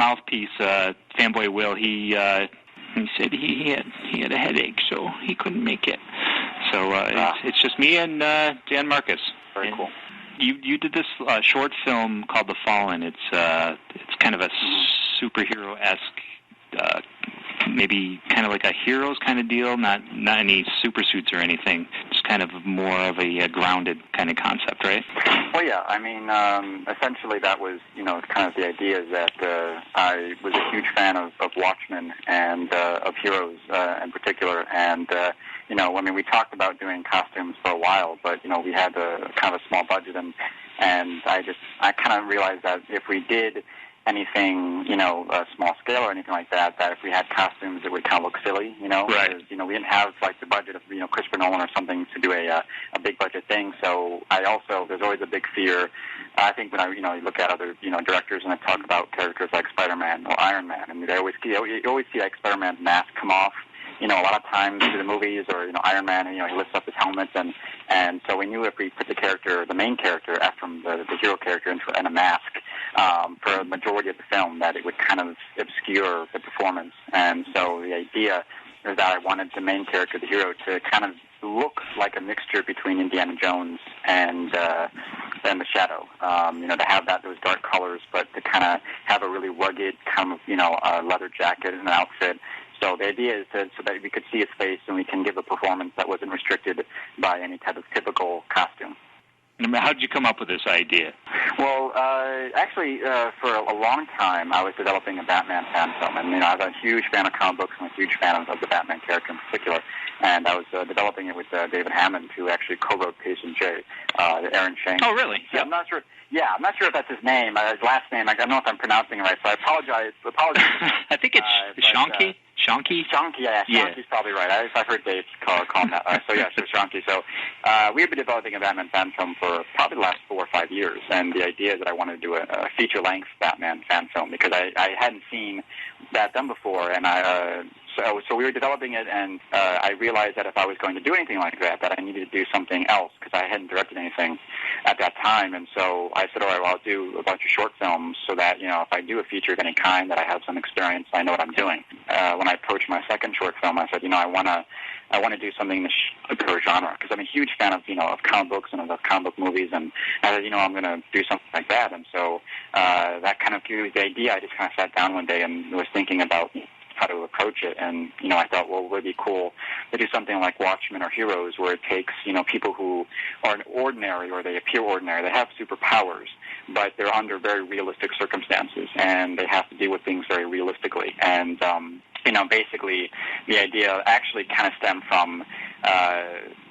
mouthpiece, Fanboy Will, he said he had a headache, so he couldn't make it. So it's just me and Dan Marcus. Very cool. You did this short film called The Fallen. It's kind of a superhero-esque, maybe kind of like a Heroes kind of deal, not any super suits or anything. Just kind of more of a grounded kind of concept, right? Well, yeah. I mean, essentially that was, kind of the idea is that I was a huge fan of Watchmen and of Heroes in particular, and I mean, we talked about doing costumes for a while, but we had a kind of a small budget, and I kind of realized that if we did anything, small scale or anything like that, that if we had costumes, it would kind of look silly, Right. Because, we didn't have like the budget of, Christopher Nolan or something to do a big budget thing. So there's always a big fear. I think when you look at other, directors and they talk about characters like Spider-Man or Iron Man, and you always see like Spider-Man's mask come off, a lot of times through the movies, or, Iron Man, he lifts up his helmet, and so we knew if we put the main character, Ephraim, the hero character, in a mask, for a majority of the film, that it would kind of obscure the performance. And so the idea is that I wanted the main character, the hero, to kind of look like a mixture between Indiana Jones and the Shadow. To have those dark colors, but to kind of have a really rugged kind of, leather jacket and an outfit. So the idea is so that we could see his face and we can give a performance that wasn't restricted by any type of typical costume. How did you come up with this idea? Well, actually, for a long time, I was developing a Batman fan film. And, I was a huge fan of comic books and a huge fan of the Batman character in particular. And I was developing it with David Hammond, who actually co-wrote Patient J, Aaron Shank. Oh, really? Yeah, I'm not sure. Yeah, I'm not sure if that's his name. His last name, I don't know if I'm pronouncing it right, so I apologize. I think it's Shanky. Shanky? Shanky, yeah. Shanky's probably right. I've heard Dave call him that. So Shanky. So we've been developing a Batman fan film for probably the last 4 or 5 years, and the idea is that I wanted to do a feature-length Batman fan film because I hadn't seen that done before, and so we were developing it, and I realized that if I was going to do anything like that I needed to do something else because I hadn't directed anything at that time. And so I said, all right, well, I'll do a bunch of short films so that, if I do a feature of any kind, that I have some experience, I know what I'm doing. When I approached my second short film, I said, I want to do something in the superhero genre because I'm a huge fan of, of comic books and of comic book movies, and I said, I'm going to do something like that. And so that kind of gave me the idea. I just kind of sat down one day and was thinking about how to approach it, and I thought, well, it would be cool to do something like Watchmen or Heroes, where it takes people who are ordinary or they appear ordinary, they have superpowers, but they're under very realistic circumstances, and they have to deal with things very realistically. And basically, the idea actually kind of stemmed from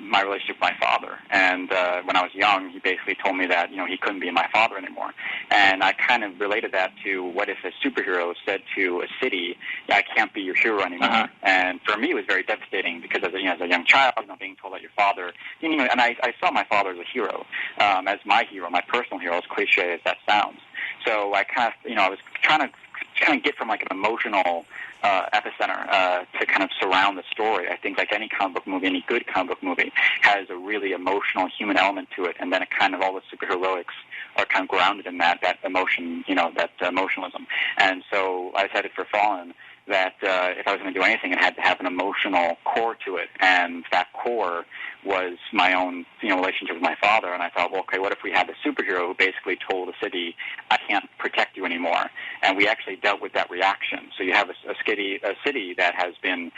my relationship with my father. And when I was young, he basically told me that, he couldn't be my father anymore. And I kind of related that to what if a superhero said to a city, I can't be your hero anymore. Uh-huh. And for me, it was very devastating because as a young child, being told that your father, and I saw my father as a hero, as my hero, my personal hero, as cliche as that sounds. So I kind of, I was trying to get from like an emotional epicenter to kind of surround the story. I think like any comic book movie, any good comic book movie, has a really emotional human element to it, and then it kind of all the superheroics are kind of grounded in that emotion, that emotionalism. And so I decided for Fallen that if I was going to do anything, it had to have an emotional core to it, and that core was my own, relationship with my father. And I thought, well, okay, what if we had a superhero who basically told a city, I can't protect you anymore? And we actually dealt with that reaction. So you have a city that has been,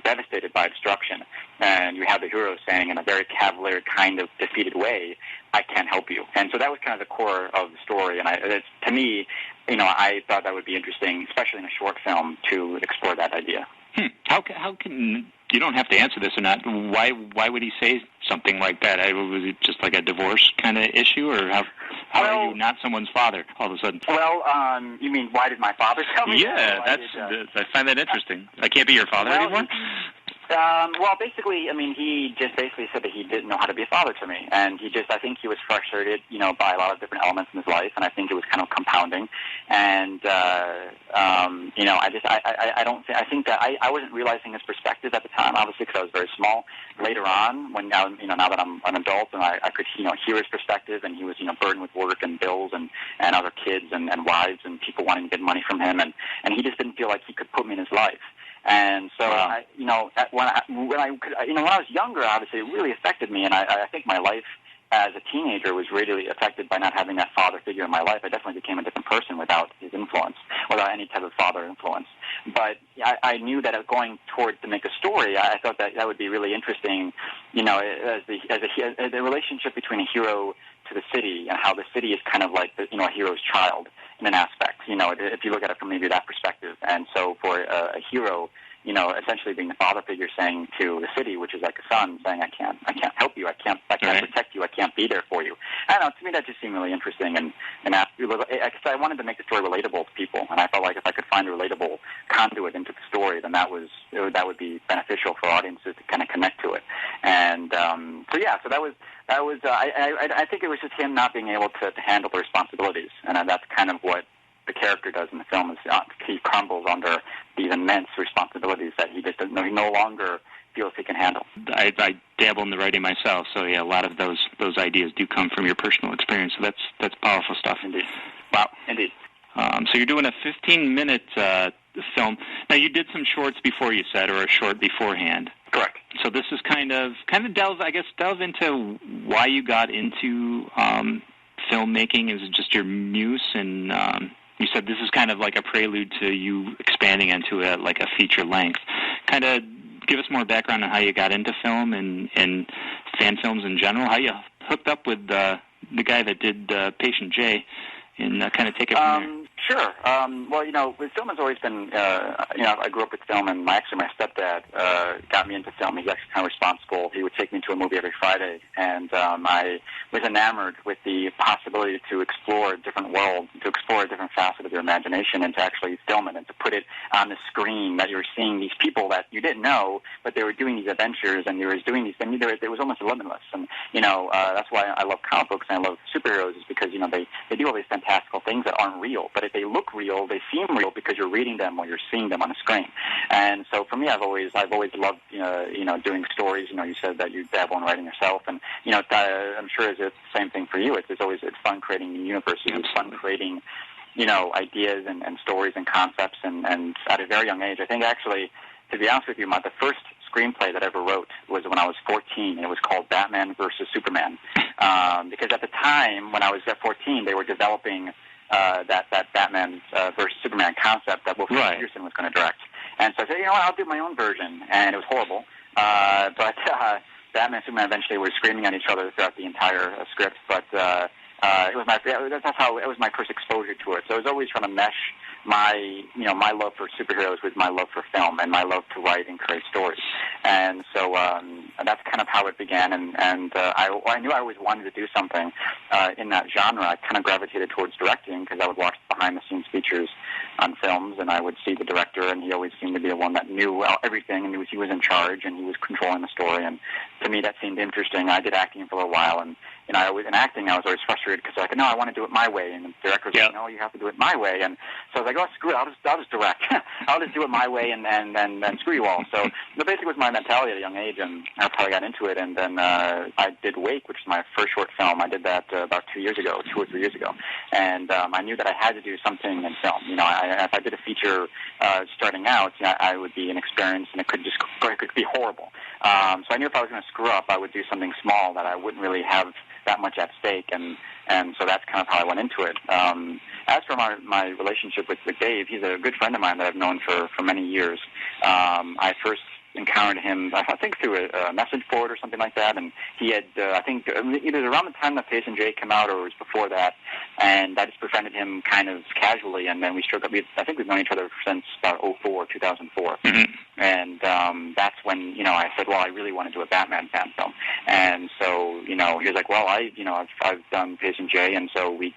devastated by destruction, and you have the hero saying in a very cavalier kind of defeated way, I can't help you. And so that was kind of the core of the story. And to me, I thought that would be interesting, especially in a short film, to explore that idea. How can you don't have to answer this or not? Why would he say something like that? Was it just like a divorce kind of issue, or how are you not someone's father all of a sudden? Well, you mean why did my father tell me? Yeah, I find that interesting. I can't be your father anymore. Well, basically, I mean, he just basically said that he didn't know how to be a father to me, and I think he was frustrated, by a lot of different elements in his life, and I think it was kind of compounding, and, I think that I wasn't realizing his perspective at the time, obviously, because I was very small. Later on, when now that I'm an adult, and I could, hear his perspective, and he was, burdened with work and bills and other kids and wives and people wanting to get money from him, and he just didn't feel like he could put me in his life. And so, wow. when I was younger, obviously it really affected me, and I think my life as a teenager was really affected by not having that father figure in my life. I definitely became a different person without his influence, without any type of father influence. But I knew that going toward to make a story, I thought that would be really interesting, as the relationship between a hero to the city, and how the city is kind of like a hero's child in an aspect. If you look at it from maybe that perspective, and so for a hero, essentially being the father figure saying to the city, which is like a son, saying, I can't help you, I can't protect you, I can't be there for you. I don't know, to me that just seemed really interesting, and I wanted to make the story relatable to people, and I felt like if I could find a relatable conduit into the story, then that would be beneficial for audiences to kind of connect to it. And so that was I think it was just him not being able to handle the responsibilities, and that's kind of what the character does in the film. Is he crumbles under these immense responsibilities that he just doesn't know. He no longer feels he can handle. I dabble in the writing myself, so yeah, a lot of those ideas do come from your personal experience. So that's powerful stuff. Indeed. Wow. Indeed. So you're doing a 15-minute film. Now you did some shorts before, you said, or a short beforehand. Correct. So this is kind of delve into why you got into filmmaking. Is it just your muse? And you said this is kind of like a prelude to you expanding into a feature length. Kind of give us more background on how you got into film and fan films in general. How you hooked up with the guy that did Patient J, and kind of take it from there. Sure. Well, film has always been, I grew up with film, and my stepdad got me into film. He's actually kind of responsible. He would take me to a movie every Friday, and I was enamored with the possibility to explore a different world, to explore a different facet of your imagination, and to actually film it and to put it on the screen, that you were seeing these people that you didn't know, but they were doing these adventures, and they were doing these things. It was almost limitless. And, that's why I love comic books and I love superheroes, is because, they do all these fantastical things that aren't real, but if they look real, they seem real because you're reading them or you're seeing them on a screen. And so for me, I've always loved doing stories. You said that you dabble in writing yourself, and I'm sure it's the same thing for you. It's fun creating new universes. It's fun creating ideas and stories and concepts. And at a very young age, I think actually, to be honest with you, the first screenplay that I ever wrote was when I was 14, and it was called Batman versus Superman. Because at the time when I was at 14, they were developing that Batman versus Superman concept that Wolfgang Peterson was going to direct. And so I said, I'll do my own version, and it was horrible. But Batman and Superman eventually were screaming at each other throughout the entire script. But it was my first exposure to it. So I was always trying to mesh my love for superheroes with my love for film and my love to write and create stories. And so that's kind of how it began. And I knew I always wanted to do something in that genre. I kind of gravitated towards directing because I would watch behind-the-scenes features on films, and I would see the director, and he always seemed to be the one that knew everything, and he was in charge, and he was controlling the story. And to me, that seemed interesting. I did acting for a while, and in acting, I was always frustrated because no, I want to do it my way, and the director was like, no, you have to do it my way. And so I was like, oh, screw it, I'll just direct. I'll just do it my way, and screw you all. So basically, was my mentality at a young age, and that's how I got into it. And then I did Wake, which is my first short film. I did that about 2 or 3 years ago, and I knew that I had to do something in film. If I did a feature starting out, I would be inexperienced, and it could be horrible. So I knew if I was going to screw up, I would do something small that I wouldn't really have that much at stake, and so that's kind of how I went into it. As for my relationship with Dave, he's a good friend of mine that I've known for many years. I first encountered him, I think, through a message board or something like that, and he had, I think, either around the time that Patient J came out or it was before that, and I just befriended him kind of casually, and then we struck up. I think we've known each other since about 2004. Mm-hmm. And that's when, I said, well, I really want to do a Batman fan film. And so, he was like, well, I've done Patient J, and so we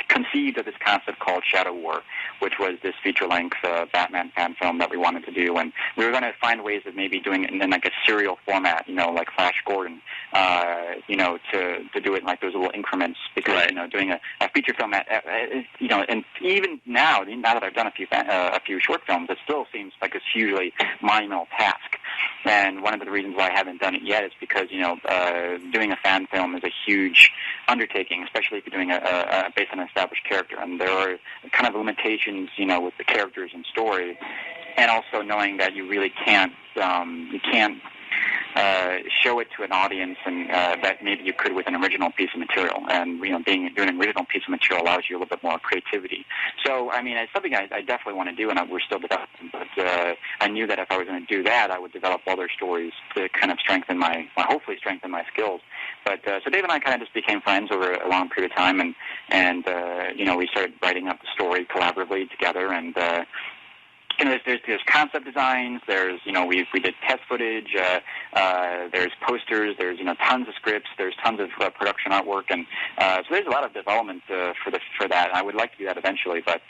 conceived of this concept called Shadow War, which was this feature-length Batman fan film that we wanted to do, and we were going to find ways ways of maybe doing it in like a serial format, like Flash Gordon, to do it in like those little increments, because right. Doing a feature film and even now that I've done a few short films, it still seems like a hugely monumental task. And one of the reasons why I haven't done it yet is because doing a fan film is a huge undertaking, especially if you're doing a based on an established character, and there are kind of limitations with the characters and story, and also knowing that you really can't show it to an audience and that maybe you could with an original piece of material. And doing an original piece of material allows you a little bit more creativity. So I mean, it's something I definitely want to do, and we're still developing. But I knew that if I was going to do that, I would develop other stories to kind of hopefully strengthen my skills. But so Dave and I kind of just became friends over a long period of time, and we started writing up the story collaboratively together, and. There's concept designs. There's we did test footage. There's posters. There's tons of scripts. There's tons of production artwork, and so there's a lot of development for that. I would like to do that eventually, but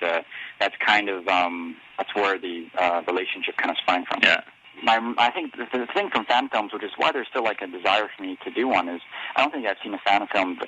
that's kind of that's where the relationship kind of sprang from. Yeah. I think the thing from fan films, which is why there's still like a desire for me to do one, is I don't think I've seen a fan film,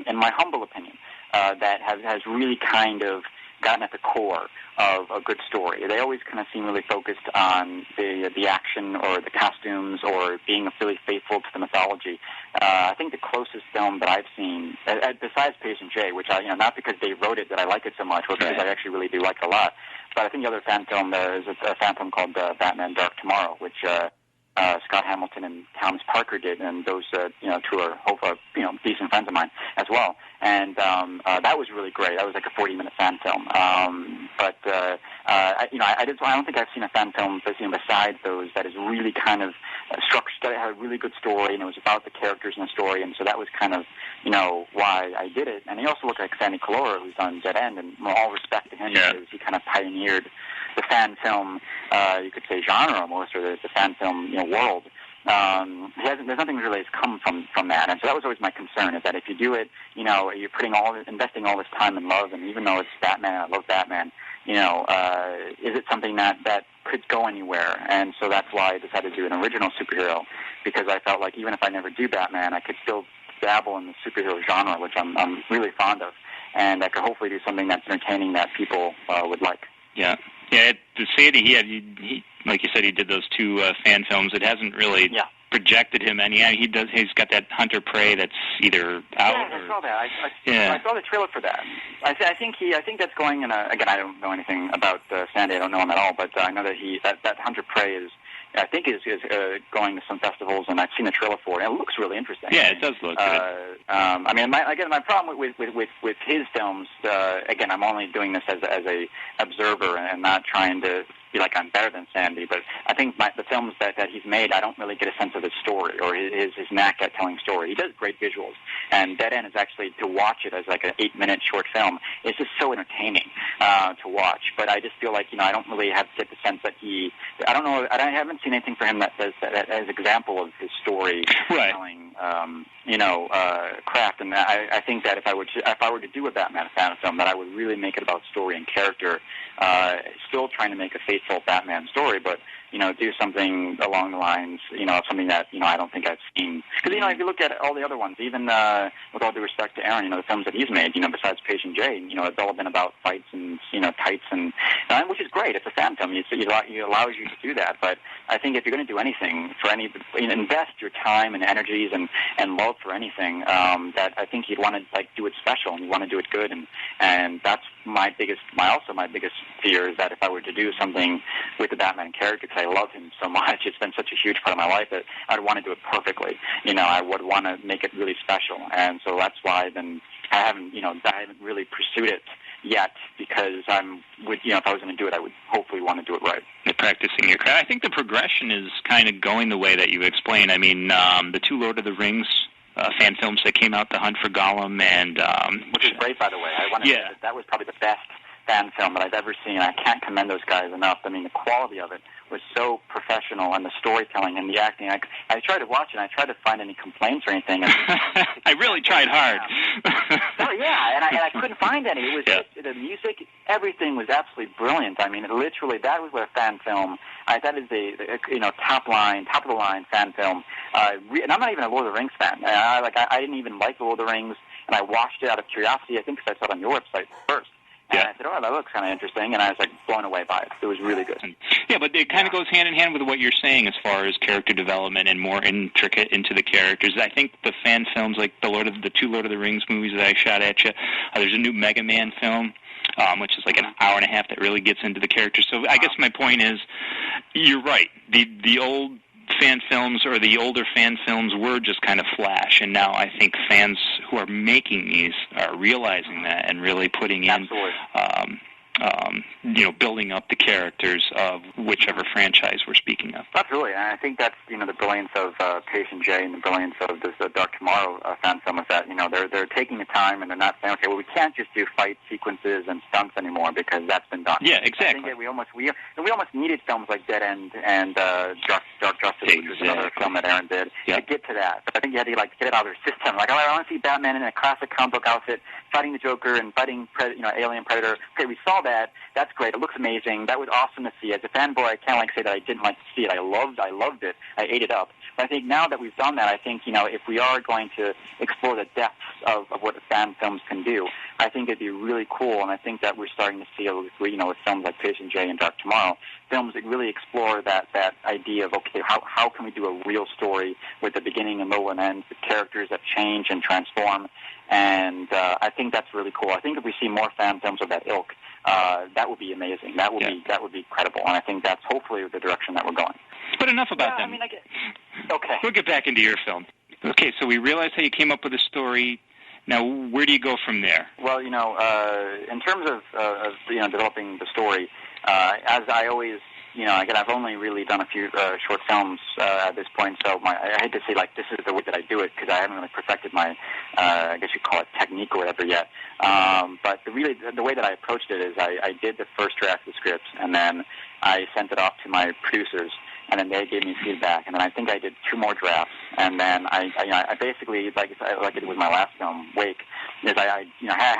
in my humble opinion, that has really kind of gotten at the core of a good story. They always kind of seem really focused on the action or the costumes or being really faithful to the mythology. I think the closest film that I've seen, besides Patient J, which not because they wrote it that I like it so much, but because I actually really do like it a lot, but I think the other fan film is a fan film called Batman Dark Tomorrow, which Scott Hamilton and Thomas Parker did, and those two are hopefully decent friends of mine as well. And that was really great. That was like a 40-minute fan film. I don't think I've seen a fan film besides those that is really kind of structured, that had a really good story, and it was about the characters in the story, and so that was kind of why I did it. And he also looked like Sandy Colora, who's done Dead End, and all respect to him because he kind of pioneered the fan film, you could say, genre almost, or the fan film world. There's nothing really has come from that, and so that was always my concern, is that if you do it, you're investing all this time and love, and even though it's Batman, I love Batman, is it something that could go anywhere? And so that's why I decided to do an original superhero, because I felt like even if I never do Batman, I could still dabble in the superhero genre, which I'm really fond of, and I could hopefully do something that's entertaining that people would like. Yeah. Yeah, to say that he like you said, he did those two fan films. It hasn't really projected him any. He's got that Hunter Prey that's either out. Yeah, I saw that. I saw the trailer for that. I think that's going in again, I don't know anything about Sandy. I don't know him at all, but I know that that Hunter Prey is going to some festivals, and I've seen the trailer for it, and it looks really interesting. Yeah, it does look good. My problem with his films, again, I'm only doing this as a observer and not trying to be like I'm better than Sandy, but I think the films that he's made, I don't really get a sense of his story or his knack at telling story. He does great visuals, and Dead End is actually, to watch it as like an 8-minute short film, it's just so entertaining to watch. But I just feel like I don't really get the sense that I haven't seen anything for him that as an example of his story telling craft. And I think that if I were to do a Batman fan film, that I would really make it about story and character, still trying to make a faithful Batman story, but do something along the lines, of something that I don't think I've seen. Because if you look at all the other ones, even with all due respect to Aaron, the films that he's made, besides Patient J, it's all been about fights and tights and which is great. It's a fan film. It allows you to do that. But I think if you're going to do anything invest your time and energies and love for anything, that I think you'd want to do it special, and you want to do it good, and that's my biggest fear, is that if I were to do something with the Batman character, because I love him so much, it's been such a huge part of my life, that I'd want to do it perfectly. I would want to make it really special, and so that's why I haven't really pursued it yet, because if I was going to do it, I would hopefully want to do it right. Practicing your craft. I think the progression is kind of going the way that you explained. I mean, the two Lord of the Rings fan films that came out, The Hunt for Gollum, and which is great, by the way. I want to say that was probably the best fan film that I've ever seen. I can't commend those guys enough. I mean, the quality of it was so professional, and the storytelling and the acting. I tried to watch it, and I tried to find any complaints or anything. And I really tried hard. And I couldn't find saying, Danny, it was the music, everything was absolutely brilliant. I mean, literally, that was what a fan film. That is top of the line fan film. And I'm not even a Lord of the Rings fan. I didn't even like the Lord of the Rings, and I watched it out of curiosity. I think because I saw it on your website first. And I said, that looks kind of interesting, and I was blown away by it. It was really good. Yeah, but it kind of goes hand in hand with what you're saying as far as character development and more intricate into the characters. I think the fan films, like the two Lord of the Rings movies that I shot at you, there's a new Mega Man film, which is like an hour and a half that really gets into the characters. So I guess my point is, you're right. The old fan films or the older fan films were just kind of flash, and now I think fans who are making these are realizing that and really putting in, building up the characters of whichever franchise we're speaking of. Absolutely, and I think that's the brilliance of Patient J and the brilliance of this Dark Tomorrow fan film is that they're taking the time and they're not saying, okay, well, we can't just do fight sequences and stunts anymore because that's been done. Yeah, exactly. I think that we almost needed films like Dead End and Dark Justice, which was another film that Aaron did, to get to that. But I think you had to get it out of their system. I want to see Batman in a classic comic book outfit fighting the Joker and fighting Alien Predator. Okay, we saw that. That's great. It looks amazing. That was awesome to see. As a fanboy, I can't say that I didn't like to see it. I loved it. I ate it up. But I think now that we've done that, I think if we are going to explore the depths of what fan films can do, I think it'd be really cool. And I think that we're starting to see with films like Patient J and Dark Tomorrow, films that really explore that idea of, okay, how can we do a real story with the beginning and middle and end, the characters that change and transform. And I think that's really cool. I think if we see more fan films of that ilk, that would be amazing. That would be credible. And I think that's hopefully the direction that we're going. But enough about them. Okay. We'll get back into your film. Okay, so we realized how you came up with a story. Now, where do you go from there? Well, in terms of developing the story, as I always, again, I've only really done a few short films at this point, so I hate to say, this is the way that I do it, because I haven't really perfected my, I guess you'd call it technique or whatever yet. But the way that I approached it is I did the first draft of the script, and then I sent it off to my producers, and then they gave me feedback, and then I think I did 2 more drafts, and then I basically, like I did with my last film, Wake, is I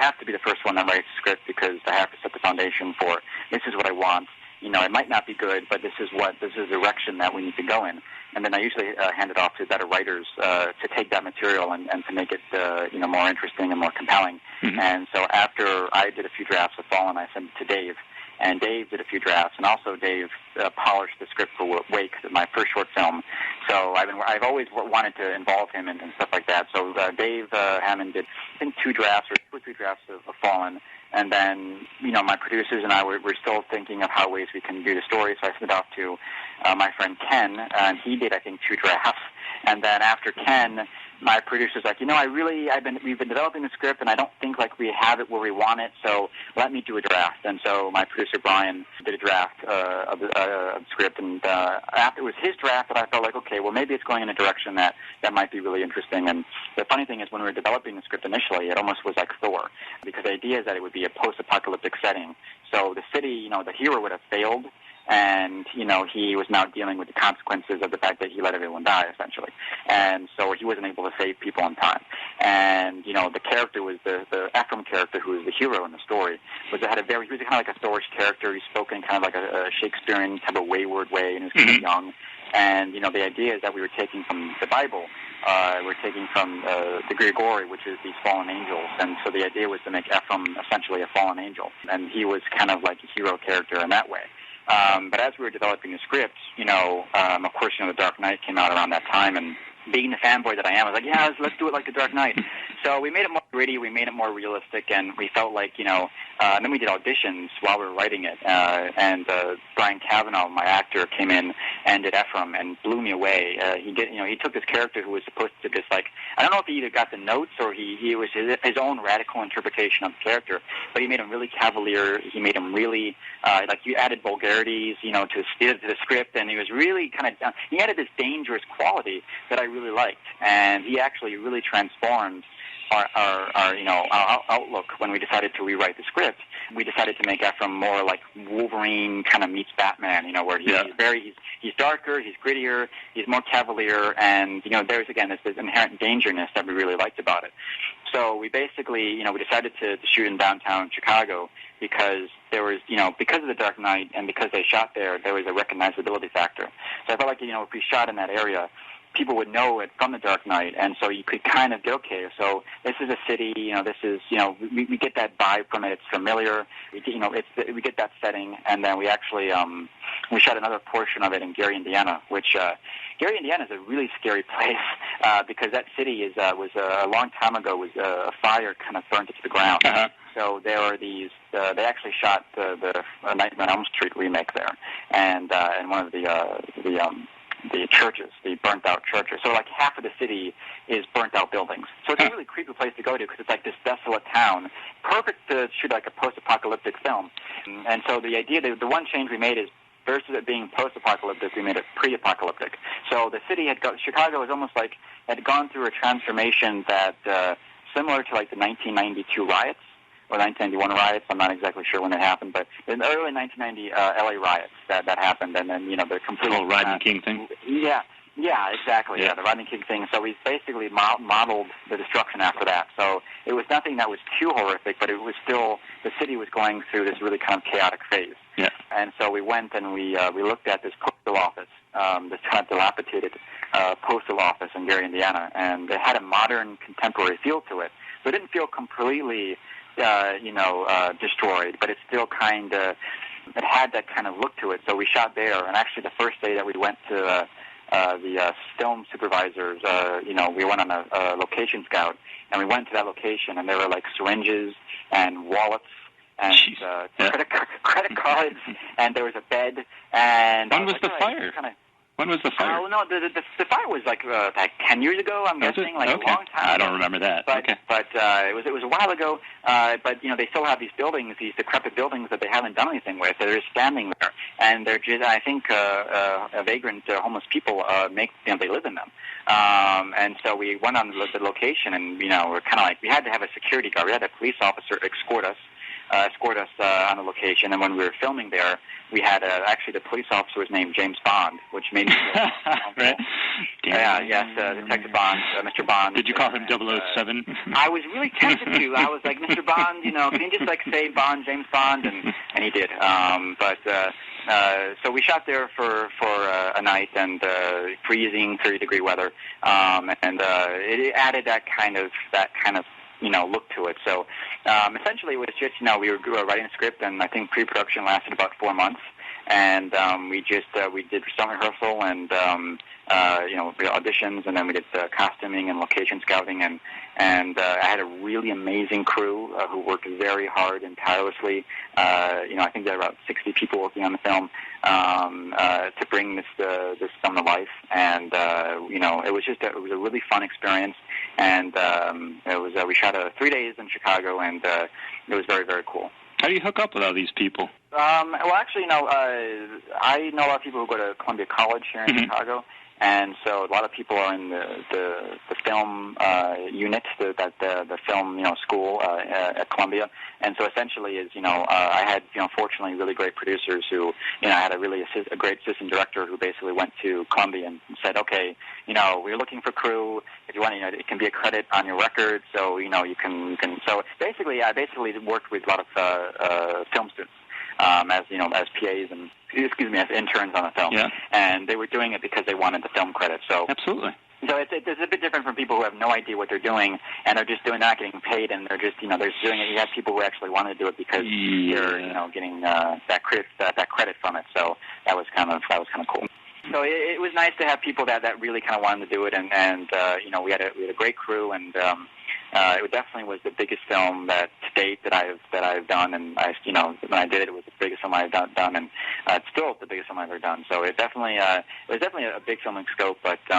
have to be the first one that writes the script because I have to set the foundation for this is what I want. It might not be good, but this is the direction that we need to go in. And then I usually hand it off to better writers to take that material and to make it more interesting and more compelling. Mm-hmm. And so after I did a few drafts of Fallen, I sent it to Dave. And Dave did a few drafts, and also Dave polished the script for Wake, my first short film. So I've always wanted to involve him and stuff like that. So Dave Hammond did, I think, 2 drafts or 2 or 3 drafts of Fallen. And then, my producers and I were still thinking of how ways we can do the story. So I sent it off to my friend Ken, and he did, I think, 2 drafts. And then after Ken, my producer's like, we've been developing the script, and I don't think we have it where we want it, so let me do a draft. And so my producer Brian did a draft of the script, and after it was his draft, that I felt like, okay, well maybe it's going in a direction that might be really interesting. And the funny thing is, when we were developing the script initially, it almost was like Thor, because the idea is that it would be a post-apocalyptic setting. So the city, the hero would have failed, and, he was now dealing with the consequences of the fact that he let everyone die, essentially. And so he wasn't able to save people in time. And, the character was the Ephraim character, who was the hero in the story, he was kind of like a Thorish character. He spoke in kind of like a Shakespearean type of wayward way, and he was kind of young. And, the idea is that we were taking from the Bible, we're taking from the Grigori, which is these fallen angels. And so the idea was to make Ephraim essentially a fallen angel. And he was kind of like a hero character in that way. But as we were developing the script, of course, The Dark Knight came out around that time, and being the fanboy that I am, I was like, yeah, let's do it like The Dark Knight. So we made it more gritty, we made it more realistic, and we felt like, and then we did auditions while we were writing it, and Brian Cavanaugh, my actor, came in and did Ephraim and blew me away. He took this character who was supposed to just I don't know if he either got the notes or he was his own radical interpretation of the character, but he made him really cavalier. He made him really, you added vulgarities, to the script, and he was really kind of, he added this dangerous quality that I really liked, and he actually really transformed our outlook when we decided to rewrite the script. We decided to make Ephraim more like Wolverine kind of meets Batman, where he's darker, he's grittier, he's more cavalier, and there's again this inherent dangerousness that we really liked about it. So we basically, we decided to shoot in downtown Chicago because there was, because of The Dark Knight and because they shot there was a recognizability factor. So I felt like, if we shot in that area, people would know it from The Dark Knight, and so you could kind of get, okay, so this is a city, this is, we get that vibe from it. It's familiar, we get that setting, and then we actually, we shot another portion of it in Gary, Indiana, which, Gary, Indiana is a really scary place, because that city was a long time ago, was a fire kind of burnt it to the ground. Uh-huh. So there are these, they actually shot the Nightmare on Elm Street remake there, and one of the churches, the burnt-out churches. So like half of the city is burnt-out buildings. So it's a really creepy place to go to because it's like this desolate town, perfect to shoot like a post-apocalyptic film. And so the idea, the one change we made is versus it being post-apocalyptic, we made it pre-apocalyptic. So the city Chicago was almost like had gone through a transformation that similar to like the 1992 riots. Or 1991 riots. I'm not exactly sure when it happened, but in the early 1990 LA riots that happened, and then the complete whole Rodney King thing. Yeah, exactly. Yeah, the Rodney King thing. So we basically modeled the destruction after that. So it was nothing that was too horrific, but it was still the city was going through this really kind of chaotic phase. Yeah. And so we went and we looked at this postal office, this kind of dilapidated postal office in Gary, Indiana, and it had a modern, contemporary feel to it. So it didn't feel completely destroyed, but it still kind of, it had that kind of look to it. So we shot there, and actually the first day that we went to the film supervisors, we went on a location scout, and we went to that location, and there were like syringes and wallets and credit cards, and there was a bed. And when was the fire? When was the fire? Oh, no, the fire was like 10 years ago, I'm guessing, like okay. a long time ago. I don't remember that. But, okay. But it was a while ago, but, they still have these buildings, these decrepit buildings that they haven't done anything with. They're just standing there, and they're just, I think, vagrant homeless people they live in them. And so we went on the location, and, we're kind of like, we had to have a security guard. We had a police officer escort us on the location, and when we were filming there, we had actually the police officer was named James Bond, which made me feel right. Yes, Detective Bond, Mr. Bond. Did you call him 007? I was really tempted to. I was like, Mr. Bond, can you just like say Bond, James Bond, and he did. So we shot there for a night, and freezing 30-degree weather, and it added that kind of look to it. So essentially it was just, we were writing a script, and I think pre-production lasted about 4 months, and we did some rehearsal and auditions, and then we did costuming and location scouting, and I had a really amazing crew who worked very hard and tirelessly. I think there were about 60 people working on the film to bring this film to life, and it was a really fun experience, and we shot 3 days in Chicago, and it was very, very cool. How do you hook up with all these people? Well, actually, I know a lot of people who go to Columbia College here in Chicago. And so a lot of people are in the film unit, the film school at Columbia. And so essentially is I had fortunately really great producers who I had a great assistant director who basically went to Columbia and said, okay, we're looking for crew. If you want, it can be a credit on your record. So you can. So basically, I worked with a lot of film students. As PAs and as interns on the film, and they were doing it because they wanted the film credit. So absolutely. So it's a bit different from people who have no idea what they're doing and they're just not getting paid, and they're just they're doing it. You have people who actually want to do it because they're getting that credit from it. So that was kind of cool. So it was nice to have people that really kind of wanted to do it, and we had a great crew, and it definitely was the biggest film to date that I've done, and when I did it, it was the biggest film I've done, and it's still the biggest film I've ever done. So it was definitely a big filming scope, but we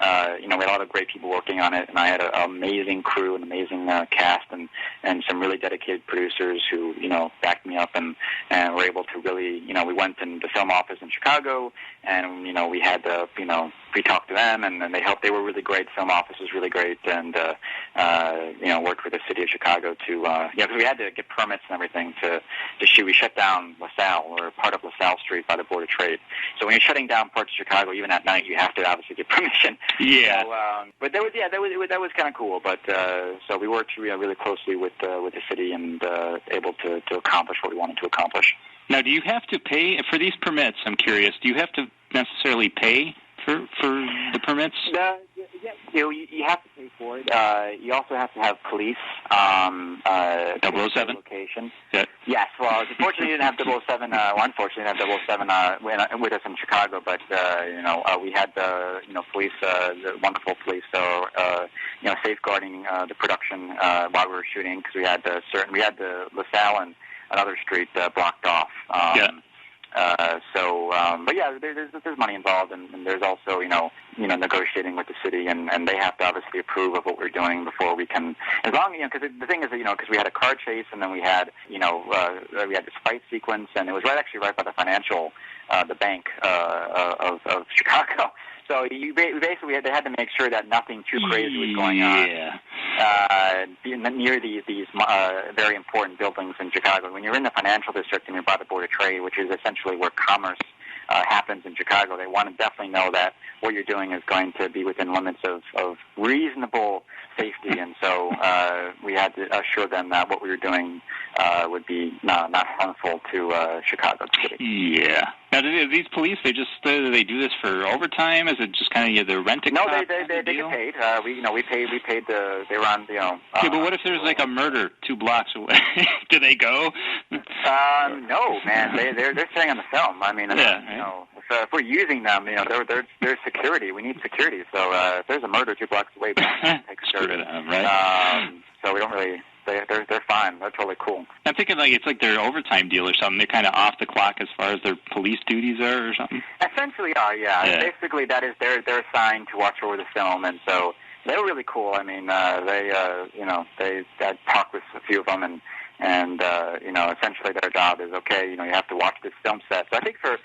had a lot of great people working on it, and I had an amazing crew, an amazing cast, and some really dedicated producers who backed me up, and were able to really we went in the film office in Chicago, and we had we talked to them, and they helped. They were really great. Film office was really great, and worked with the city of Chicago to because we had to get permits and everything to shoot. We shut down LaSalle, or part of LaSalle Street by the Board of Trade. So when you're shutting down parts of Chicago, even at night, you have to obviously get permission. Yeah. So, but that was kind of cool. But so we worked really closely with the city and able to accomplish what we wanted to accomplish. Now, do you have to pay for these permits? I'm curious. Do you have to necessarily pay for the permits? You have to pay for it. You also have to have police. 007? Location. Yeah. Yes. Well, unfortunately, we didn't have 007. Unfortunately, we didn't have 007 with us in Chicago. But we had police, the wonderful police, so safeguarding the production while we were shooting, because we had the LaSalle and another street blocked off. But yeah, there's money involved, and there's also negotiating with the city, and they have to obviously approve of what we're doing before we can. As long because the thing is that because we had a car chase, and then we had we had this fight sequence, and it was right by the financial the bank of Chicago. So basically they had to make sure that nothing too crazy was going on near these very important buildings in Chicago. When you're in the financial district and you're by the Board of Trade, which is essentially where commerce happens in Chicago, they want to definitely know that what you're doing is going to be within limits of reasonable safety. And so we had to assure them that what we were doing would be not harmful to Chicago City. Yeah. Now, do these police, they do this for overtime? Is it just kind of the rent-a-cop? No, they get paid. We paid they were on yeah, but what if there's like a murder 2 blocks away? Do they go? No, man. They're staying on the film. I mean, if we're using them, there's security. We need security. So if there's a murder 2 blocks away, we take security. Right? So we don't really. They're fine. They're totally cool. I'm thinking it's like their overtime deal or something. They're kind of off the clock as far as their police duties are or something. Essentially are, yeah. Basically, that is they're assigned to watch over the film, and so they were really cool. I mean, they talked with a few of them, and essentially their job is you have to watch this film set. So I think for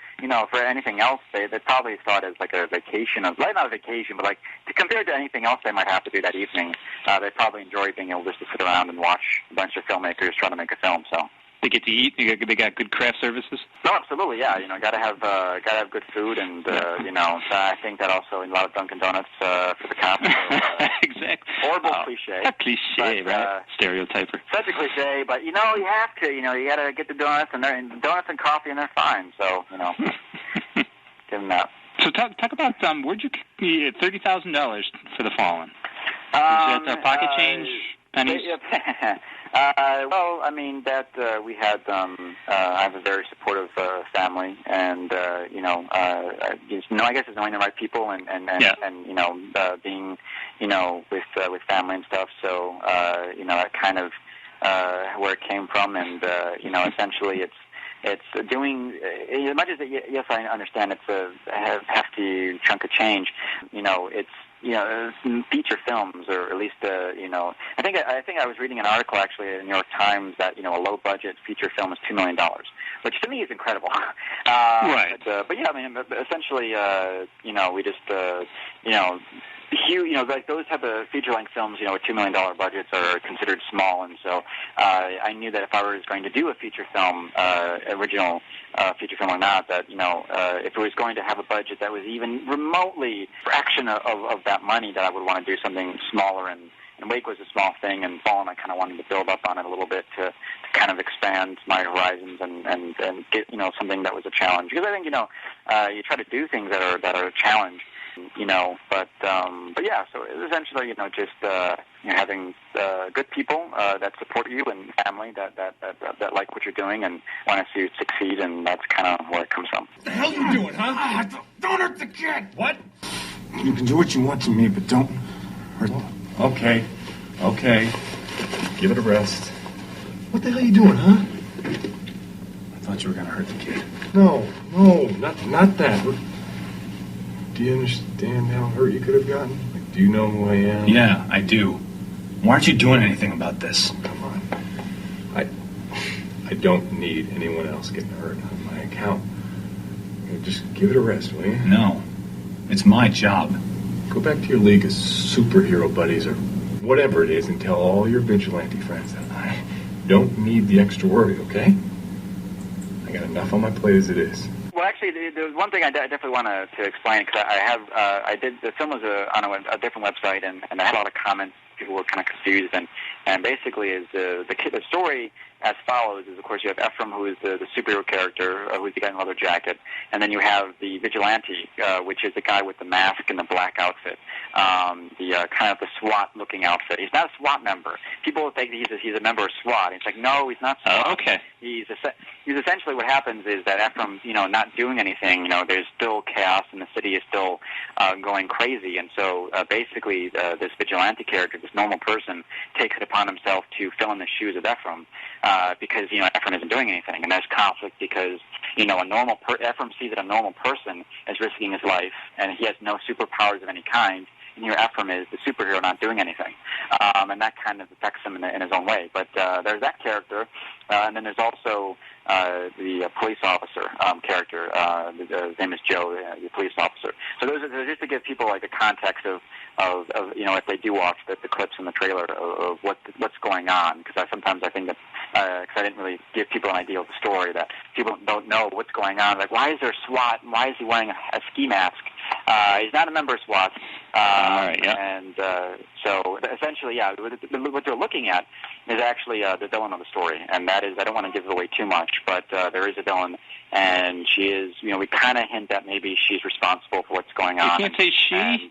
anything else, they probably saw it as like a vacation not a vacation, but compared to anything else they might have to do that evening, they probably enjoy being able just to sit around and watch a bunch of filmmakers trying to make a film. So. They get to eat. They got good craft services. No, absolutely, yeah. Gotta have good food, and so I think that also in a lot of Dunkin' Donuts for the cops. Exactly. Horrible cliche. A cliche, but, right? Stereotyper. Such a cliche, but you have to. You gotta get the donuts, and donuts and coffee, and they're fine. So give them that. So talk about where'd you get $30,000 for The Fallen? Is that pocket change? Pennies? Well, I mean that we had. I have a very supportive family, and I guess it's knowing the right people, and being with family and stuff. So that kind of where it came from, and essentially it's doing as much as yes, I understand it's a hefty chunk of change. It's feature films, or at least I think I was reading an article actually in the New York Times that a low budget feature film is $2 million, which to me is incredible. Right. But yeah, I mean, essentially, we just huge, like those type of feature-length films, with $2 million budgets are considered small, and so I knew that if I was going to do a feature film, original feature film or not, that if it was going to have a budget that was even remotely fraction of that money, that I would want to do something smaller. And Wake was a small thing, and Fallen I kind of wanted to build up on it a little bit to kind of expand my horizons and get something that was a challenge, because I think you try to do things that are a challenge. But yeah, so essentially, just having good people that support you, and family that like what you're doing and want to see you succeed, and that's kind of where it comes from. What the hell are you doing, huh? Don't hurt the kid. What? You can do what you want to me, but don't hurt them. Okay. Give it a rest. What the hell are you doing, huh? I thought you were going to hurt the kid. No, not that. Do you understand how hurt you could have gotten? Do you know who I am? Yeah, I do. Why aren't you doing anything about this? Come on. I don't need anyone else getting hurt on my account. Just give it a rest, will you? No. It's my job. Go back to your league of superhero buddies, or whatever it is, and tell all your vigilante friends that I don't need the extra worry, okay? I got enough on my plate as it is. Well, actually, the one thing I definitely want to explain, because I did, the film was on a different website, and I had a lot of comments. People were kind of confused, and basically is the story as follows is, of course, you have Ephraim, who is the superhero character, who's the guy in the leather jacket, and then you have the vigilante, which is the guy with the mask and the black outfit, the kind of the SWAT-looking outfit. He's not a SWAT member. People think he's a member of SWAT. It's like, no, he's not SWAT. Oh, okay. He's essentially, what happens is that Ephraim's, not doing anything. There's still chaos, and the city is still going crazy, and so basically this vigilante character, this normal person, takes it upon himself to fill in the shoes of Ephraim, because Ephraim isn't doing anything, and there's conflict because Ephraim sees that a normal person is risking his life, and he has no superpowers of any kind. And here Ephraim is the superhero not doing anything, and that kind of affects him in his own way. But there's that character, and then there's also the police officer character. His name is Joe, the police officer. So those are just to give people like the context of if they do watch the clips in the trailer of what's going on, because sometimes I think that because I didn't really give people an idea of the story, that people don't know what's going on. Like, why is there SWAT? And why is he wearing a ski mask? He's not a member of SWAT. All right, yeah. And so essentially, yeah, what they're looking at is actually the villain of the story, and that is, I don't want to give away too much, but there is a villain, and she is, we kind of hint that maybe she's responsible for what's going on. You can't say she.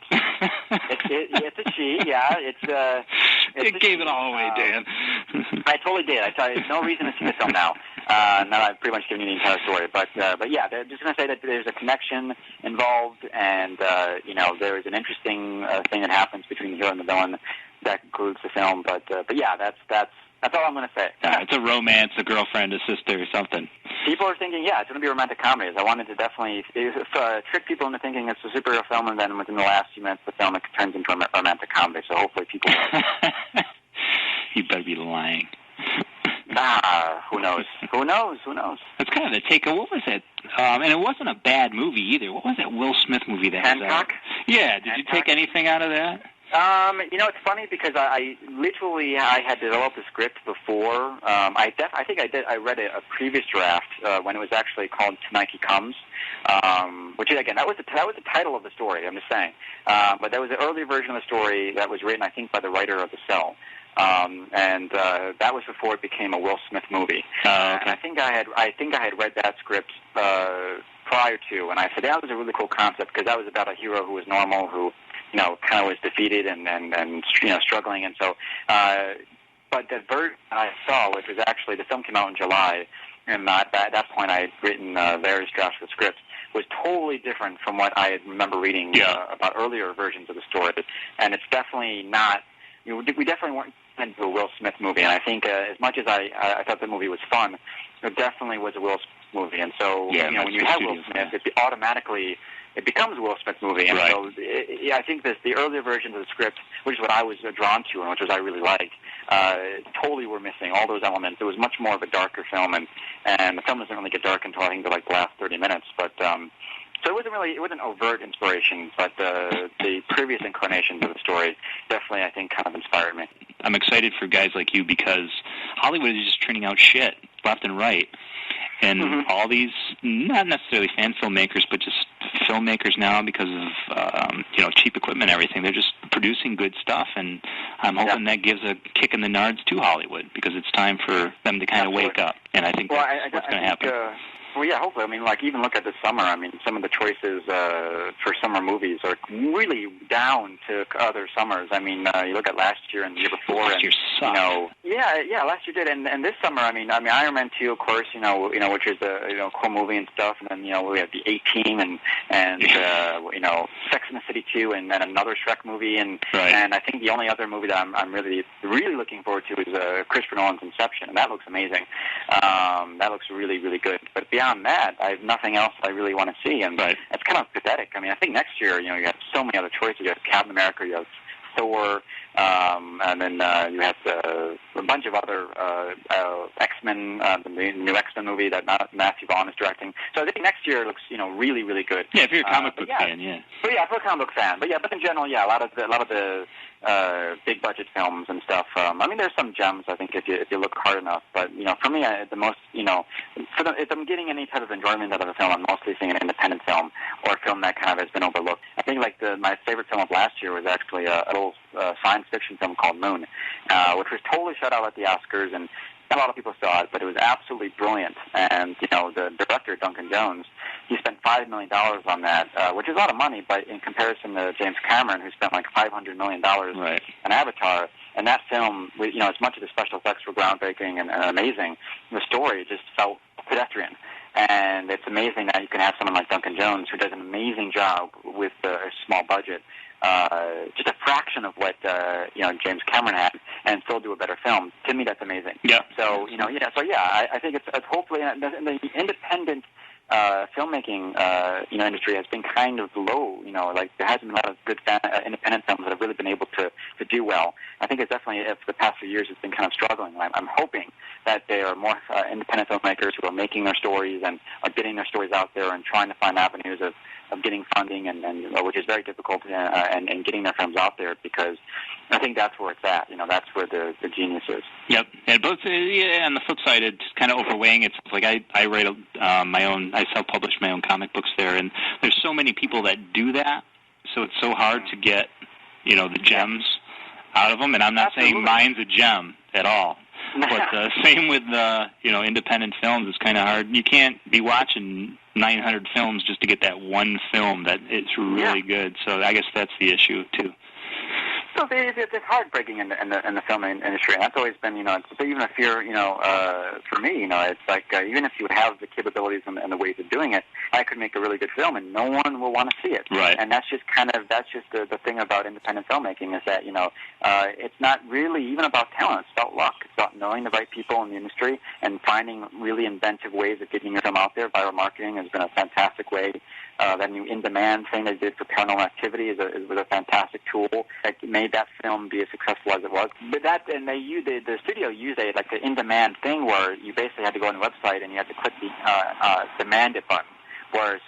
It's a she, yeah. It gave it all away, Dan. I totally did. I tell you, there's no reason to see the film now. Now I've pretty much given you the entire story, but yeah, they're just going to say that there's a connection involved, and there is an interesting thing that happens between the hero and the villain that concludes the film. But yeah, that's all I'm going to say. It's a romance, a girlfriend, a sister, or something. People are thinking, yeah, it's going to be romantic comedies. I wanted to definitely trick people into thinking it's a superhero film, and then within the last few minutes of the film, it turns into a romantic comedy. So hopefully people. You better be lying. Who knows? Who knows? That's kind of the take. What was it? And it wasn't a bad movie either. What was that Will Smith movie that Hancock? Yeah. Did you take anything out of that? It's funny because I had developed the script before. I think I did. I read a previous draft when it was actually called Tonight He Comes, which is, again, that was the title of the story. I'm just saying, but that was an early version of the story that was written, I think, by the writer of The Cell. And that was before it became a Will Smith movie. Okay. And I think I had read that script prior to, and I said that was a really cool concept because that was about a hero who was normal, who kind of was defeated and struggling, and so. But the version I saw, which was actually, the film came out in July, and at that point I had written various drafts of the script, was totally different from what I remember reading about earlier versions of the story, and it's definitely not. We definitely weren't into a Will Smith movie, and I think as much as I thought the movie was fun, it definitely was a Will Smith movie, and so when you have Will Smith, it becomes a Will Smith movie, and so I think the earlier versions of the script, which is what I was drawn to and which I really liked, totally were missing all those elements. It was much more of a darker film, and the film doesn't really get dark until I think the last 30 minutes, but. So it wasn't overt inspiration, but the previous incarnations of the story definitely, I think, kind of inspired me. I'm excited for guys like you because Hollywood is just turning out shit left and right. And all these, not necessarily fan filmmakers, but just filmmakers now, because of cheap equipment and everything, they're just producing good stuff, and I'm hoping that gives a kick in the nards to Hollywood, because it's time for them to kind of wake up, and I think that's what's going to happen. Well, yeah, hopefully. I mean, even look at this summer. I mean, some of the choices for summer movies are really down to other summers. I mean, you look at last year and the year before. Last year sucked. Last year did, and this summer. I mean, Iron Man 2, of course. Which is a cool movie and stuff. And then we have the A-Team and Sex and the City 2, and then another Shrek movie. And I think the only other movie that I'm really looking forward to is Christopher Nolan's Inception, and that looks amazing. That looks really, really good. But beyond that, I have nothing else I really want to see, and it's kind of pathetic. I mean, I think next year, you have so many other choices. You have Captain America, you have Thor, and then you have a bunch of other X-Men, the new X-Men movie that Matthew Vaughn is directing. So I think next year looks, really, really good. Yeah, if you're a comic book fan, yeah. But yeah, if you're a comic book fan. But in general, a lot of the big budget films and stuff. I mean, there's some gems, I think, if you look hard enough. But for me, the most, if I'm getting any type of enjoyment out of a film, I'm mostly seeing an independent film or a film that kind of has been overlooked. I think my favorite film of last year was actually a little science fiction film called Moon, which was totally shut out at the Oscars, and a lot of people saw it, but it was absolutely brilliant. And the director, Duncan Jones, he spent $5 million on that, which is a lot of money, but in comparison to James Cameron, who spent like $500 million right. on Avatar, and that film, as much as the special effects were groundbreaking and amazing, the story just felt pedestrian. And it's amazing that you can have someone like Duncan Jones, who does an amazing job with a small budget, just a fraction of what James Cameron had, and still do a better film. To me, that's amazing. Yeah. So I think it's hopefully the independent filmmaking industry has been kind of low. Like there hasn't been a lot of good independent films that have really been able to do well. I think it's definitely, for the past few years, it's been kind of struggling. I'm hoping that there are more independent filmmakers who are making their stories and are getting their stories out there and trying to find avenues of getting funding, and which is very difficult, and getting their films out there, because I think that's where it's at. That's where the genius is. Yep. And both, on the flip side, it's kind of overweighing. It's like I write my own, I self-publish my own comic books there, and there's so many people that do that, so it's so hard to get, the gems out of them. And I'm not saying mine's a gem at all. But same with independent films. It's kind of hard. You can't be watching 900 films just to get that one film that it's really good. So I guess that's the issue too. So it's hard breaking in the film industry. And that's always been, it's even a fear, for me, it's like even if you have the capabilities and the ways of doing it, I could make a really good film and no one will want to see it. Right. And that's just the thing about independent filmmaking, is that, it's not really even about talent. It's about luck. It's about knowing the right people in the industry and finding really inventive ways of getting your film out there. Viral marketing has been a fantastic way. That new in-demand thing they did for Paranormal Activity was a fantastic tool that made that film be as successful as it was. But the studio used an in-demand thing where you basically had to go on the website and you had to click the demand it button.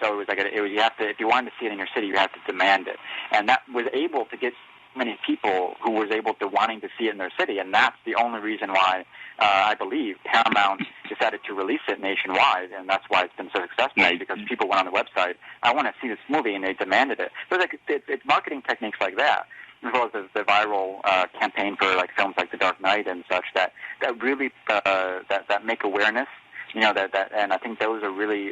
So it was you have to, if you wanted to see it in your city, you have to demand it, and that was able to get many people who was able to wanting to see it in their city, and that's the only reason why I believe Paramount decided to release it nationwide, and that's why it's been so successful, because people went on the website, I want to see this movie, and they demanded it. So it's marketing techniques like that, as well as the viral campaign for films like The Dark Knight and such, that really that make awareness. And I think those are really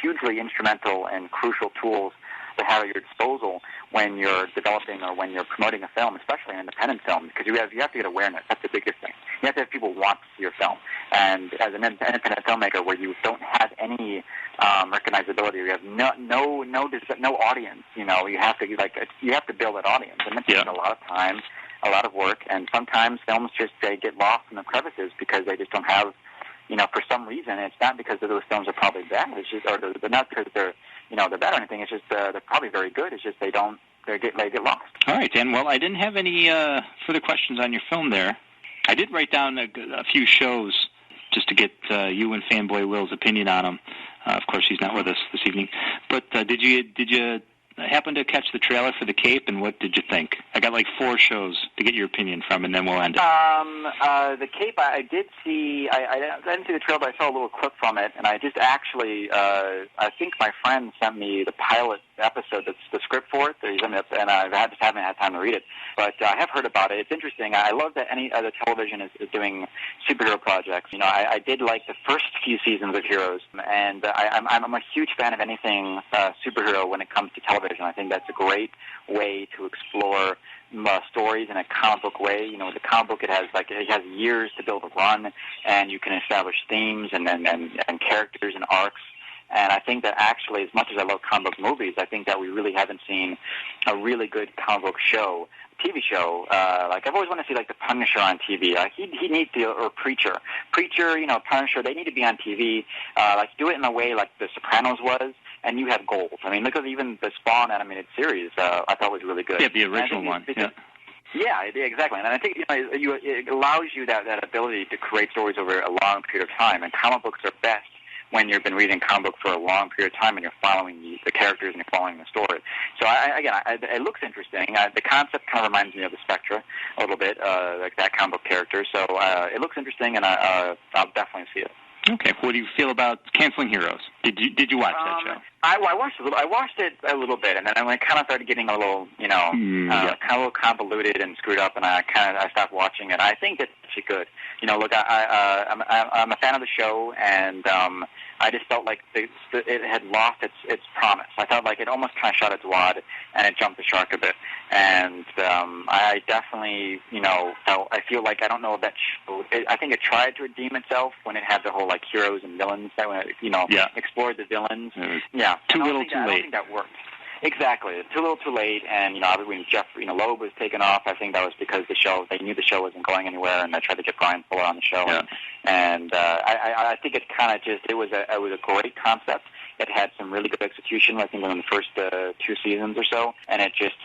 hugely instrumental and crucial tools to have at your disposal when you're developing or when you're promoting a film, especially an independent film, because you have to get awareness. That's the biggest thing. You have to have people want to see your film. And as an independent filmmaker, where you don't have any recognizability, you have no audience. You have to build that audience, and it takes a lot of time, a lot of work, and sometimes films they get lost in the crevices because they just don't have. For some reason, it's not because those films are probably bad. It's just, or they're not because they're bad or anything. It's just they're probably very good. It's just they get lost. All right, Dan. Well, I didn't have any further questions on your film there. I did write down a few shows just to get you and Fanboy Will's opinion on them. Of course, he's not with us this evening. But did you happen to catch the trailer for The Cape, and what did you think? I got 4 shows to get your opinion from, and then we'll end it. The Cape, I did see. I didn't see the trailer, but I saw a little clip from it, and I just actually, I think my friend sent me the pilot episode, that's the script for it, and I just haven't had time to read it. But I have heard about it. It's interesting. I love that any other television is doing superhero projects. I did like the first few seasons of Heroes, and I'm a huge fan of anything superhero when it comes to television. I think that's a great way to explore stories in a comic book way. The comic book, it has years to build a run, and you can establish themes and characters and arcs. And I think that actually, as much as I love comic book movies, I think that we really haven't seen a really good comic book TV show. I've always wanted to see The Punisher on TV. He needs to, or Preacher, Punisher. They need to be on TV. Do it in a way like The Sopranos was, and you have gold. I mean, look at even the Spawn animated series. I thought was really good. Yeah, the original one. Yeah, exactly. And I think it allows you that ability to create stories over a long period of time. And comic books are best when you've been reading a comic book for a long period of time and you're following the characters and you're following the story. So it looks interesting. The concept kind of reminds me of the Spectra a little bit, like that comic book character. So it looks interesting, and I'll definitely see it. Okay. What do you feel about Canceling Heroes? Did you watch that show? I watched it a little bit, and then I kind of started getting a little, kind of a little convoluted and screwed up, and I stopped watching it. I think it's actually good. Look, I'm a fan of the show, and I just felt like it had lost its promise. I felt like it almost kind of shot its wad, and it jumped the shark a bit. And I definitely, I feel like I don't know if that show. I think it tried to redeem itself when it had the whole like heroes and villains that explored the villains. Yeah, too little, too late. I don't think that worked. Exactly, too little, too late. And obviously when Jeff, Loeb was taken off, I think that was because they knew the show wasn't going anywhere, and they tried to get Brian Fuller on the show. Yeah. And I think it kind of it was a great concept. It had some really good execution, I think, in the first 2 seasons or so, and it just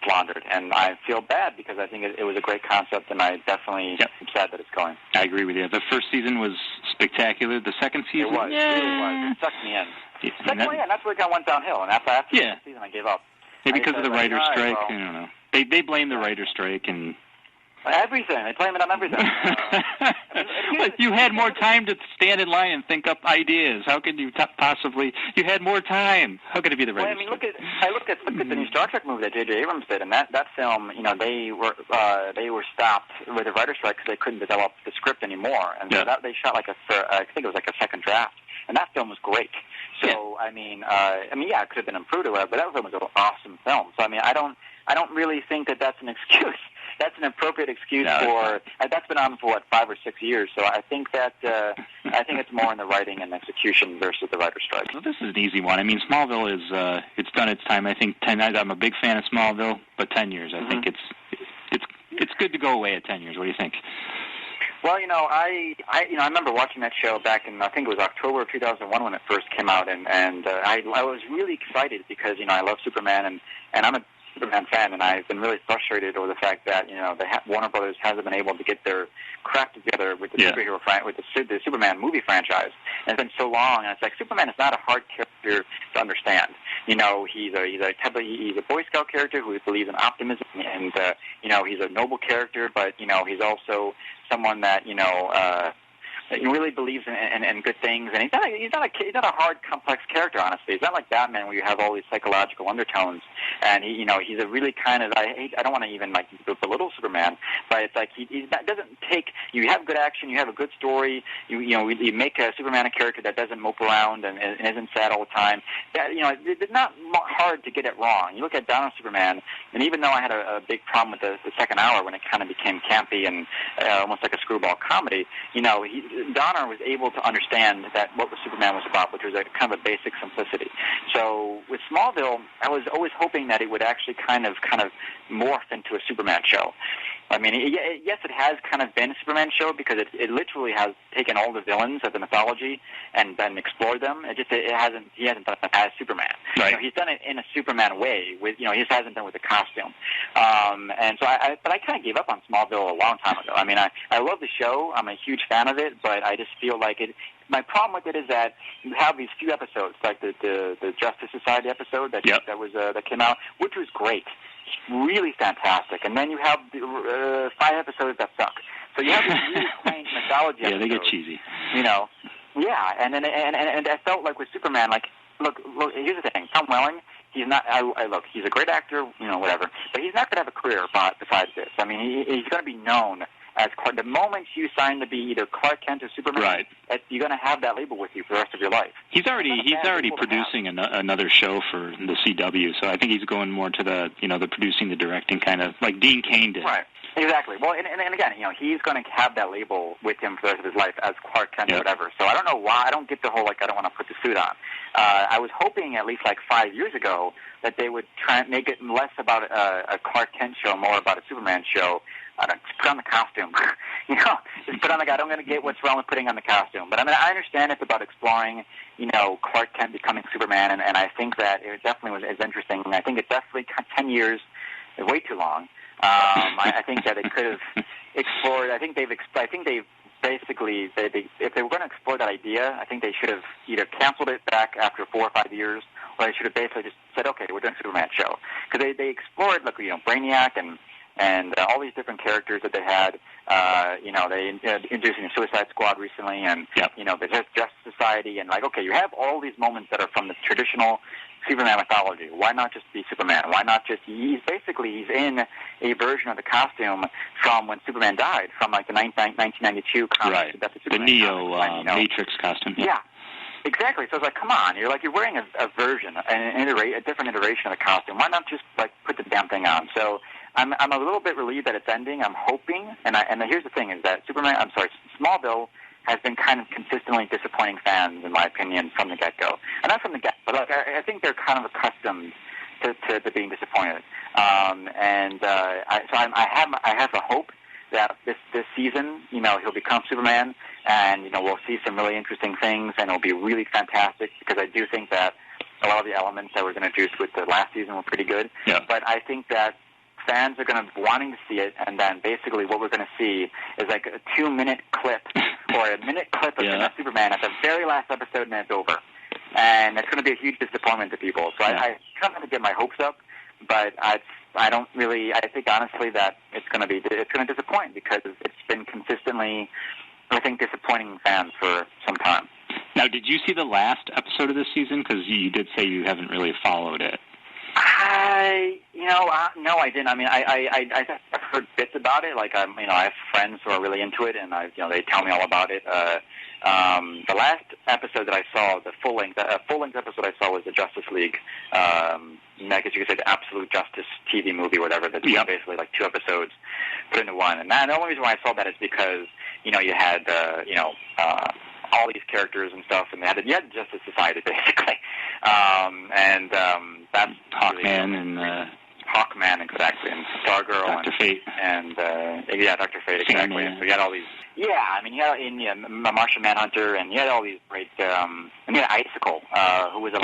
floundered. And I feel bad because I think it was a great concept, and I definitely am sad that it's going. I agree with you. The first season was spectacular. The second season, it was. It really was. It sucked me in. And that's where it kind of went downhill. And after the second season, I gave up. Maybe because of the writer's strike. I don't know. They blame the writer's strike and everything. They blame it on everything. You had more time to stand in line and think up ideas. How could you possibly? You had more time. How could it be the writer's strike? I look at the new Star Trek movie that J.J. Abrams did, and that film, they were stopped with the writer's strike because they couldn't develop the script anymore, and so they shot I think it was like a second draft, and that film was great. So it could have been improved or whatever, but that film was an awesome film. So I don't really think that that's an excuse. That's an appropriate excuse for. That's been on for 5 or 6 years. So I think that it's more in the writing and execution versus the writer's strike. Well, this is an easy one. Smallville is it's done its time. I think 10. I'm a big fan of Smallville, but 10 years. I think it's good to go away at 10 years. What do you think? Well, I remember watching that show back in, I think it was October of 2001 when it first came out, and I was really excited because, I love Superman, and I'm a Superman fan, and I've been really frustrated over the fact that, Warner Brothers hasn't been able to get their crap together with the superhero with the Superman movie franchise. And it's been so long, and it's like Superman is not a hard character to understand. He's a Boy Scout character who believes in optimism, and he's a noble character, but he's also someone that he really believes in good things, and he's not a hard, complex character. Honestly, he's not like Batman where you have all these psychological undertones. And he's a really kind of I don't want to even belittle Superman, but it's like he doesn't take. You have good action, you have a good story. You make a Superman a character that doesn't mope around and isn't sad all the time. It's not hard to get it wrong. You look at Donner Superman, and even though I had a big problem with the second hour when it kind of became campy and almost like a screwball comedy, Donner was able to understand that what Superman was about, which was a kind of a basic simplicity. So with Smallville, I was always hoping that it would actually kind of morph into a Superman show. Yes, it has kind of been a Superman show because it literally has taken all the villains of the mythology and then explored them. He hasn't done it as Superman. Right. He's done it in a Superman way. He just hasn't done it with the costume. But I kind of gave up on Smallville a long time ago. I love the show. I'm a huge fan of it, but I just feel like it. My problem with it is that you have these few episodes, like the Justice Society episode that came out, which was great, really fantastic, and then you have 5 episodes that suck. So you have this really quaint mythology. Yeah, they get cheesy. Yeah, and I felt like with Superman, look. Here's the thing: Tom Welling. He's not. He's a great actor, whatever, but he's not going to have a career besides this. He's going to be known as Clark. The moment you sign to be either Clark Kent or Superman, you're going to have that label with you for the rest of your life. He's already producing another show for the CW, so I think he's going more to the the producing, the directing kind of like Dean Cain did. Right. Exactly. Well, and again, he's going to have that label with him for the rest of his life as Clark Kent or whatever. So I don't know why. I don't get the whole I don't want to put the suit on. I was hoping at least 5 years ago that they would try and make it less about a Clark Kent show, more about a Superman show. Just put on the costume. Just put on the guy. I don't going to get what's wrong with putting on the costume. But I understand it's about exploring, Clark Kent becoming Superman, and I think that it definitely is interesting. And I think it definitely 10 years is way too long. I think that it could have explored. I think they've basically, if they were going to explore that idea, I think they should have either canceled it back after 4 or 5 years, or they should have basically just said, okay, we're doing a Superman show. Because they explored, like, Brainiac and all these different characters that they had. They introducing the Suicide Squad recently, and the Justice Society, and okay, you have all these moments that are from the traditional Superman mythology. Why not just be Superman? Why not just he's in a version of the costume from when Superman died, from the 1992 comic. Right. That's the Neo Matrix costume. Yeah. Exactly. So it's come on, you're wearing a version, a different iteration of the costume. Why not just put the damn thing on? So I'm a little bit relieved that it's ending. I'm hoping, and here's the thing: is that Smallville has been kind of consistently disappointing fans, in my opinion, from the get-go. And not from the get, but I think they're kind of accustomed to being disappointed. I have a hope that this season, he'll become Superman, and we'll see some really interesting things, and it'll be really fantastic, because I do think that a lot of the elements that were introduced with the last season were pretty good. Yeah. But I think that fans are going to be wanting to see it, and then basically what we're going to see is a 2-minute clip or a minute clip of Superman at the very last episode, and it's over. And it's going to be a huge disappointment to people. So I kind of get my hopes up, but I don't really. I think honestly that it's going to disappoint, because it's been consistently, I think, disappointing fans for some time. Now, did you see the last episode of this season? Because you did say you haven't really followed it. No, I didn't. I mean, I've heard bits about it. I have friends who are really into it, and they tell me all about it. The last episode that I saw, the full-length episode I saw was the Justice League. I guess you could say the Absolute Justice TV movie, or whatever. That's basically 2 episodes put into one. And the only reason why I saw that is because you had all these characters and stuff, and you had Justice Society basically, that's Hawkman and Hawkman, exactly, and Stargirl, Dr. Fate, and Dr. Fate, exactly. And so you had all these. Yeah, I mean, you had Martian Manhunter, and you had all these great. And you had Icicle, who was a.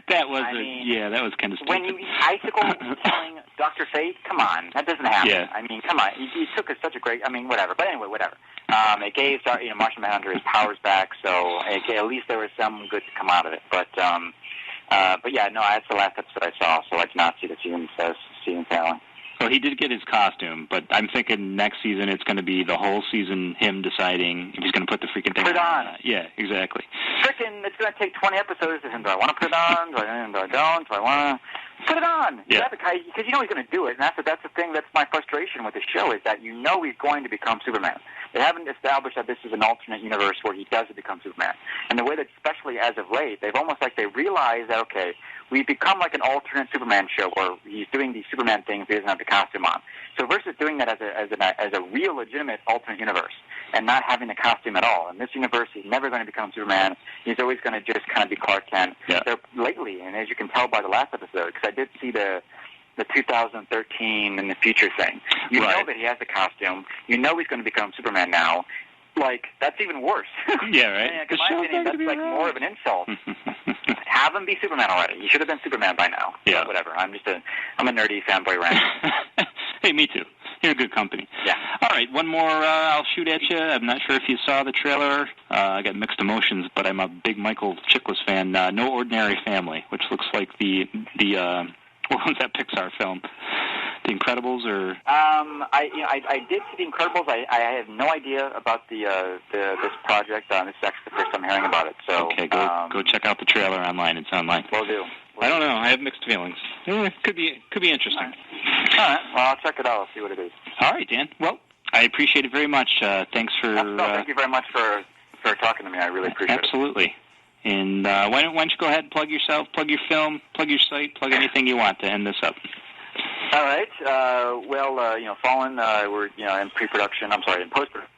that was kind of stupid. When Icicle telling Dr. Fate, come on, that doesn't happen. Yeah. I mean, come on, he took such a great. I mean, whatever. But anyway, whatever. It gave Martian Manhunter his powers back, so at least there was some good to come out of it. But yeah, no, that's the last episode I saw, so I did not see the season finale. Well, he did get his costume, but I'm thinking next season it's going to be the whole season him deciding if he's going to put the freaking thing on. Put it on. Yeah, exactly. Freaking, it's going to take 20 episodes to him. Do I want to put it on? Do I don't? Do I want to put it on? Yeah. Because he's going to do it, and that's the thing. That's my frustration with the show, is that he's going to become Superman. They haven't established that this is an alternate universe where he does become Superman. And the way that, especially as of late, they've almost they realize that, okay, we've become an alternate Superman show where he's doing these Superman things, he doesn't have the costume on. So versus doing that as a real, legitimate alternate universe and not having the costume at all. In this universe, he's never going to become Superman. He's always going to just kind of be Clark Kent. Yeah. Lately, and as you can tell by the last episode, because I did see the 2013 in the future thing. You know that he has the costume. You know he's going to become Superman now. That's even worse. Yeah, right. In my opinion, that's more of an insult. Have him be Superman already. He should have been Superman by now. Yeah. But whatever. I'm a nerdy fanboy rant. Hey, me too. You're good company. Yeah. All right, one more I'll shoot at you. I'm not sure if you saw the trailer. I got mixed emotions, but I'm a big Michael Chiklis fan. No Ordinary Family, which looks like the what was that Pixar film? The Incredibles, or? I did see The Incredibles. I have no idea about this project. This is actually the first time hearing about it. So okay, go check out the trailer online. It's online. Will do. I don't know. I have mixed feelings. Could be interesting. All right. Well, I'll check it out. I'll see what it is. All right, Dan. Well, I appreciate it very much. Thanks for. Thank you very much for talking to me. I really appreciate it. Absolutely. And why don't you go ahead and plug yourself, plug your film, plug your site, plug anything you want to end this up. All right. Fallen, we're in pre-production. I'm sorry, in post-production,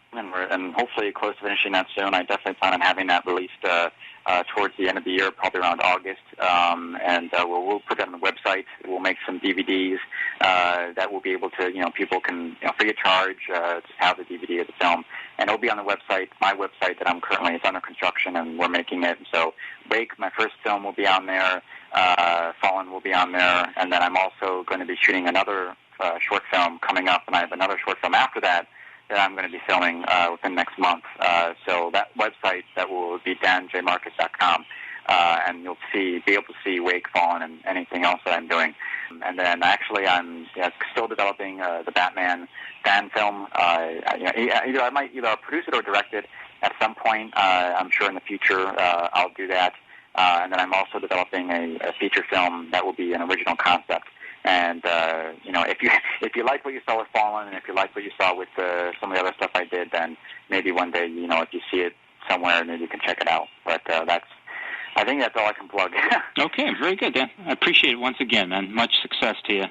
and hopefully close to finishing that soon. I definitely plan on having that released towards the end of the year, probably around August. And we'll put that on the website. We'll make some DVDs that will be able to, people can, free of charge, just have the DVD of the film. And it'll be on the website, my website that I'm currently, it's under construction, and we're making it. So Wake, my first film, will be on there. Fallen will be on there. And then I'm also going to be shooting another short film coming up, and I have another short film after that that I'm going to be filming within next month. So that website that will be danjmarcus.com, and you'll be able to see Wake, Fallen, and anything else that I'm doing. And then actually I'm still developing the Batman fan film. Either I might produce it or direct it at some point. I'm sure in the future I'll do that. And then I'm also developing a feature film that will be an original concept. And if you like what you saw with Fallen, and if you like what you saw with some of the other stuff I did, then maybe one day, if you see it somewhere, maybe you can check it out. But I think that's all I can plug. Okay, very good, Dan. I appreciate it once again, and much success to you.